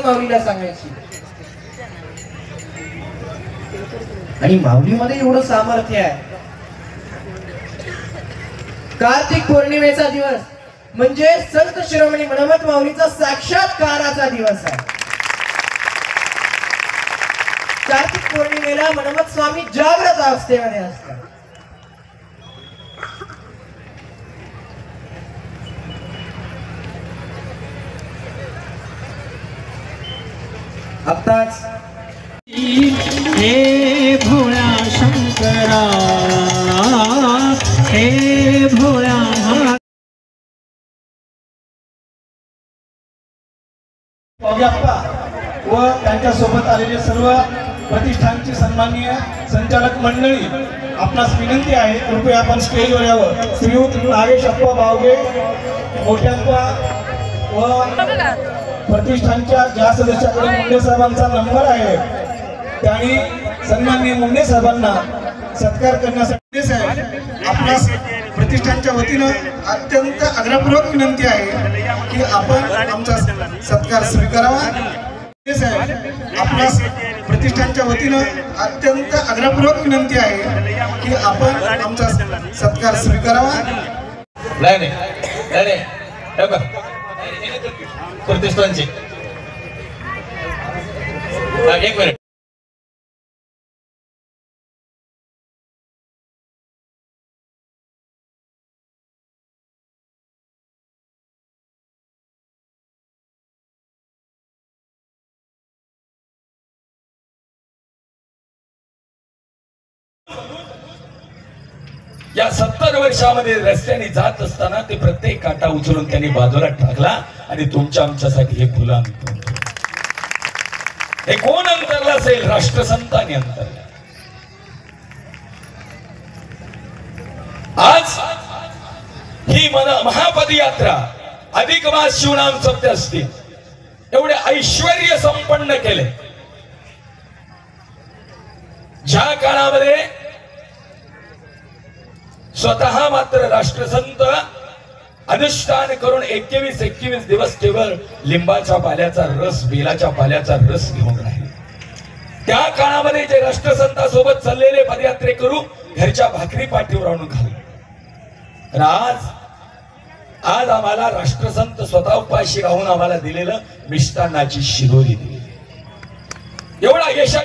माऊलीला सांगायची। आणि माऊलीमध्ये एवढं सामर्थ्य आहे। कार्तिक पौर्णिमेचा दिवस म्हणजे संत शिरोमणी मनमत माऊलीचा साक्षात्काराचा दिवस आहे। कार्तिक पौर्णिमेला मनमत स्वामी जागृत अवस्थेमध्ये असतात। आत्ताच हे भोळा शंकरा, हे भोळा व त्यांच्या सोबत आलेले सर्व प्रतिष्ठानची सन्माननीय संचालक मंडळी, आपणास विनंती आहे कृपया आपण स्टेजवर यावं। श्रीयुत नागेश अप्पा बावगे मोठ्यांपा व प्रतिष्ठानच्या ज्या सदस्याकडे मुंडे साहेबांचा नंबर आहे त्यांनी सन्माननीय मुंडे साहेबांना सत्कार करण्यासाठी साहेब आपणास प्रतिष्ठानच्या वतीनं अत्यंत आग्रहपूर्वक विनंती आहे की आपण आमचा सत्कार स्वीकारावा। साहेब आपणास प्रतिष्ठानच्या वतीनं अत्यंत आग्रहपूर्वक विनंती आहे की आपण आमचा सत्कार स्वीकारावा। नाही प्रतिष्ठानचे एक मिनिट या 70 वर्षामध्ये रस्त्याने जात असताना ते प्रत्येक काटा उचलून त्यांनी बाजूला टाकला आणि तुमच्या आमच्यासाठी हे फुलं आम्ही तोडतो। हे कोण अंतरला असेल? राष्ट्रसंतांनी अंतरला। आज ही महापदयात्रा अधिक मास शिवनाम सप्ते असतील एवढे ऐश्वर्य संपन्न केले। ज्या काळामध्ये स्वतः मात्र राष्ट्रसंत अनुष्ठान करून 21 दिवस केवळ लिंबाच्या पाल्याचा रस, बेलाच्या पाल्याचा रस घेऊन राहिले। त्या काळामध्ये जे राष्ट्रसंतासोबत चाललेले पदयात्रेकरू घरच्या भाकरी पाठीवर आणून खाल्ले। आज आम्हाला राष्ट्रसंत स्वतः उपाशी राहून आम्हाला दिलेलं मिष्टान्नाची शिदोरी दिली। एवढा यशा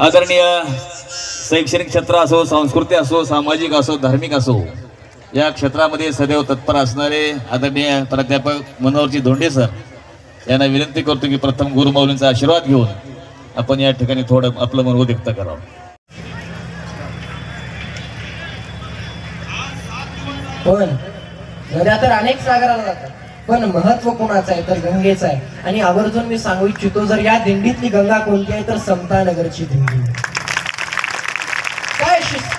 आदरणीय शैक्षणिक क्षेत्र असो, संस्कृती असो, सामाजिक असो, धार्मिक असो, या क्षेत्रामध्ये सदैव तत्पर असणारे आदरणीय प्राध्यापक मनोहरजी धोंडे सर यांना विनंती करतो की प्रथम गुरुमाऊलींचा आशीर्वाद घेऊन आपण या ठिकाणी थोडं आपलं मनोगत व्यक्त करावं. पण नद्या तर अनेक सागराला जातात, पण महत्व कोणाचं आहे तर गंगेचं आहे. आणि आवर्जून मी सांगू इच्छितो, जर या दिंडीतली गंगा कोणती आहे तर समतानगरची दिंडी. काय शिस्त,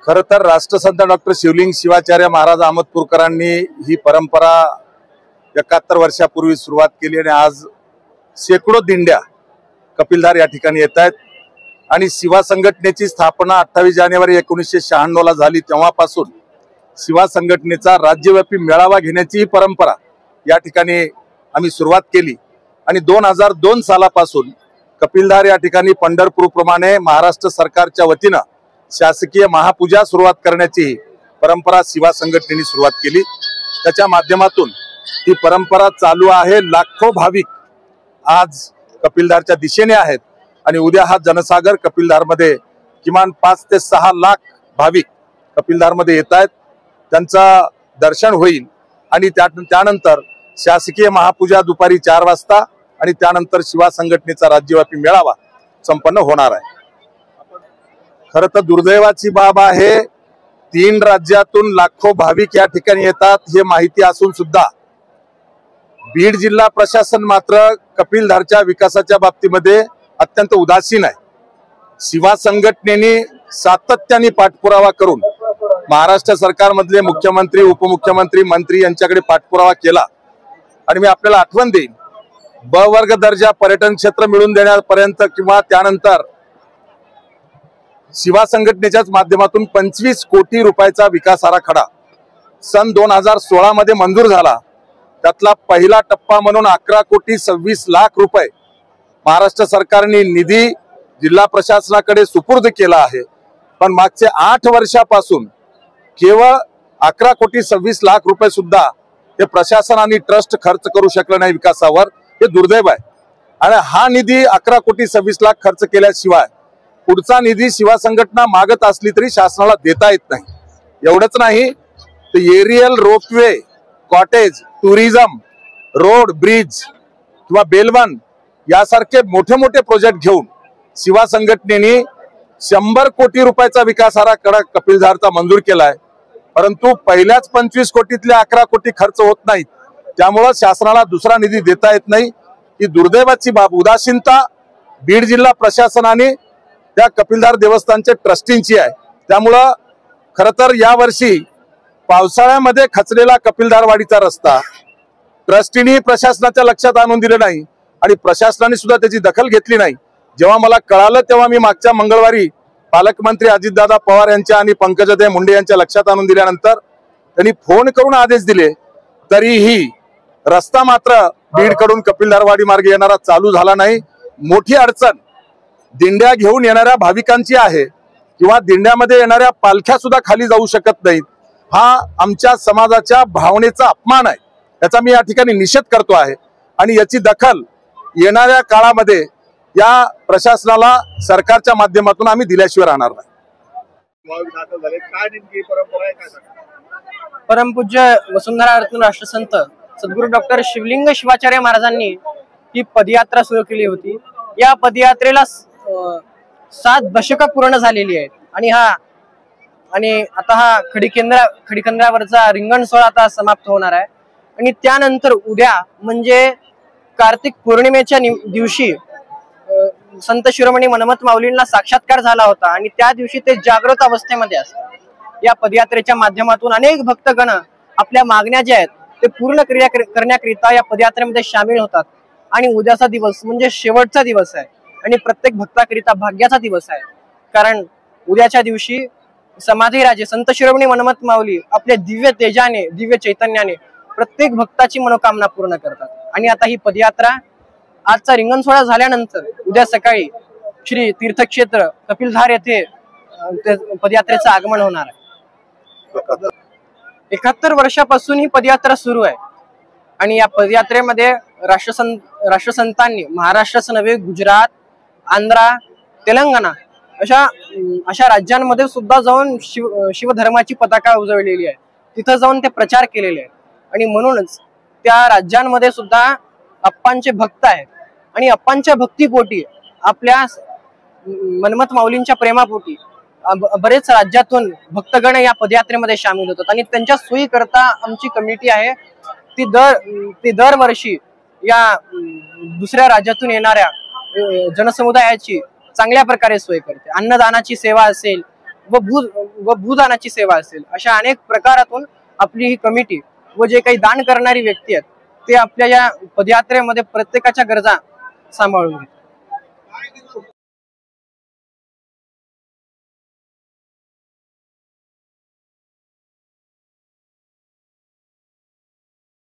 खरं तर राष्ट्रसंत डॉक्टर शिवलिंग शिवाचार्य महाराज अहमदपूरकरांनी ही परंपरा 71 वर्षापूर्वी सुरुवात केली आणि आज शेकडो दिंड्या कपिलधार या ठिकाणी येत आहेत आणि शिवा संघटनेची स्थापना 28 जानेवारी 1996 ला झाली. तेव्हापासून शिवा संघटनेचा राज्यव्यापी मेळावा घेण्याची ही परंपरा या ठिकाणी आम्ही सुरुवात केली आणि 2002 सालापासून कपिलधार या ठिकाणी पंढरपूरप्रमाणे महाराष्ट्र सरकारच्या वतीनं शासकीय महापूजा सुरुवात करण्याची परंपरा शिवा संघटनेने सुरुवात केली. त्याच्या माध्यमातून ही परंपरा चालू आहे. लाखो भाविक आज कपिलधारच्या दिशेने आहेत आणि उद्या हा जनसागर कपिलधारमध्ये किमान 5 ते 6 लाख भाविक कपिलधारमध्ये येत आहेत. त्यांचं दर्शन होईल आणि त्यानंतर शासकीय महापूजा दुपारी 4 वाजता आणि त्यानंतर शिवा संघटनेचा राज्यव्यापी मेळावा संपन्न होणार आहे. खरं तर दुर्दैवाची बाब आहे, 3 राज्यातून लाखो भाविक या ठिकाणी येतात हे माहिती असून सुद्धा बीड जिल्हा प्रशासन मात्र कपिलधारच्या विकासाच्या बाबतीमध्ये अत्यंत उदासीन आहे. शिवा संघटनेने सातत्याने पाठपुरावा करून महाराष्ट्र सरकारमधले मुख्यमंत्री, उपमुख्यमंत्री, मंत्री यांच्याकडे पाठपुरावा केला आणि मी आपल्याला आठवण देईन, ब वर्ग दर्जा पर्यटन क्षेत्र मिळवून देण्यापर्यंत किंवा त्यानंतर शिवा संघटनेच्याच माध्यमातून 25 कोटी रुपयाचा विकास आराखडा सन 2016 मध्ये मंजूर झाला. त्यातला पहिला टप्पा म्हणून 11 कोटी 26 लाख रुपये महाराष्ट्र सरकारने निधी जिल्हा प्रशासनाकडे सुपूर्द केला आहे. पण मागचे 8 वर्षापासून केवळ 11 कोटी 26 लाख रुपये सुद्धा हे प्रशासन आणि ट्रस्ट खर्च करू शकलं नाही विकासावर. हे दुर्दैव आहे आणि हा निधी 11 कोटी 26 लाख खर्च केल्याशिवाय पुढचा निधी शिवा संघटना मागत असली तरी शासनाला देता येत नाही. एवढंच नाही तर aerial, ropeway, cottage, tourism, road, bridge किंवा बेलवन यासारखे मोठे मोठे प्रोजेक्ट घेऊन शिवा संघटनेने 100 कोटी रुपयाचा विकास आराखडा कपिलधारचा मंजूर केलाय. परंतु पहिल्याच 25 कोटीतले 11 कोटी खर्च होत नाहीत. त्यामुळं शासनाला दुसरा निधी देता येत नाही. ही दुर्दैवाची बाब, उदासीनता बीड जिल्हा प्रशासनाने त्या कपिलधार देवस्थानच्या ट्रस्टींची आहे. त्यामुळं खरं तर यावर्षी पावसाळ्यामध्ये खचलेला कपिलधारवाडीचा रस्ता ट्रस्टींनी प्रशासनाच्या लक्षात आणून दिले नाही आणि प्रशासनाने सुद्धा त्याची दखल घेतली नाही. जेव्हा मला कळालं तेव्हा मी मागच्या मंगळवारी पालकमंत्री अजितदादा पवार यांच्या आणि पंकजाताई मुंडे यांच्या लक्षात आणून दिल्यानंतर त्यांनी फोन करून आदेश दिले, तरीही रस्ता मात्र बीडकडून कपिलधारवाडी मार्गे येणारा चालू झाला नाही. मोठी अडचण दिंड्या घेऊन येणाऱ्या भाविकांची आहे किंवा दिंड्यामध्ये येणाऱ्या पालख्या सुद्धा खाली जाऊ शकत नाहीत. हा आमच्या समाजाच्या भावनेचा अपमान आहे. याचा मी या ठिकाणी निषेध करतो आहे आणि याची दखल येणाऱ्या काळामध्ये या प्रशासनाला सरकारच्या माध्यमातून आम्ही दिल्याशिवाय राहणार नाही. परमपूज्य वसुंधरा रत्न राष्ट्रसंत सद्गुरू डॉक्टर शिवलिंग शिवाचार्य महाराजांनी ही पदयात्रा सुरू केली होती. या पदयात्रेला 7 दशकं पूर्ण झालेली आहेत आणि आता हा खडीखंद्रावरचा रिंगण सोहळा आता समाप्त होणार आहे आणि त्यानंतर उद्या म्हणजे कार्तिक पौर्णिमेच्या दिवशी संत शिरोमणी मनमत माऊलींना साक्षात्कार झाला होता आणि त्या दिवशी ते जागृत अवस्थेमध्ये असतात. या पदयात्रेच्या माध्यमातून अनेक भक्तगण आपल्या मागण्या ज्या आहेत ते पूर्ण करण्याकरिता या पदयात्रेमध्ये सामील होतात आणि उद्याचा दिवस म्हणजे शेवटचा दिवस आहे आणि प्रत्येक भक्ताकरिता भाग्याचा दिवस आहे. कारण उद्याच्या दिवशी समाधीराजे संत शिरोमणी मनमत माऊली आपल्या दिव्य तेजाने, दिव्य चैतन्याने प्रत्येक भक्ताची मनोकामना पूर्ण करतात. आणि आता ही पदयात्रा आजचा रिंगण सोहळा झाल्यानंतर उद्या सकाळी श्री तीर्थक्षेत्र कपिलधार येथे पदयात्रेचं आगमन होणार आहे. 71 वर्षापासून ही पदयात्रा सुरू आहे आणि या पदयात्रेमध्ये राष्ट्रसंतांनी महाराष्ट्राचं नव्हे गुजरात, आंध्रा, तेलंगणा अशा राज्यांमध्ये सुद्धा जाऊन शिवधर्माची पताका उजवलेली आहे. तिथं जाऊन ते प्रचार केलेले आहेत आणि म्हणूनच त्या राज्यांमध्ये सुद्धा अप्पांचे भक्त आहेत आणि अप्पांच्या भक्तीपोटी आपल्या मनमत माऊलींच्या प्रेमापोटी बरेच राज्यातून भक्तगण या पदयात्रेमध्ये सामील होतात आणि त्यांच्या सोयी करता आमची कमिटी आहे ती दरवर्षी या दुसऱ्या राज्यातून येणाऱ्या जनसमुदायाची चांगल्या प्रकारे सोय करते. अन्नदानाची सेवा असेल, व भूदानाची सेवा असेल, अशा अनेक प्रकारातून आपली ही कमिटी व जे काही दान करणारी व्यक्ती आहेत ते आपल्या या पदयात्रेमध्ये प्रत्येकाच्या गरजा सांभाळून घेतात.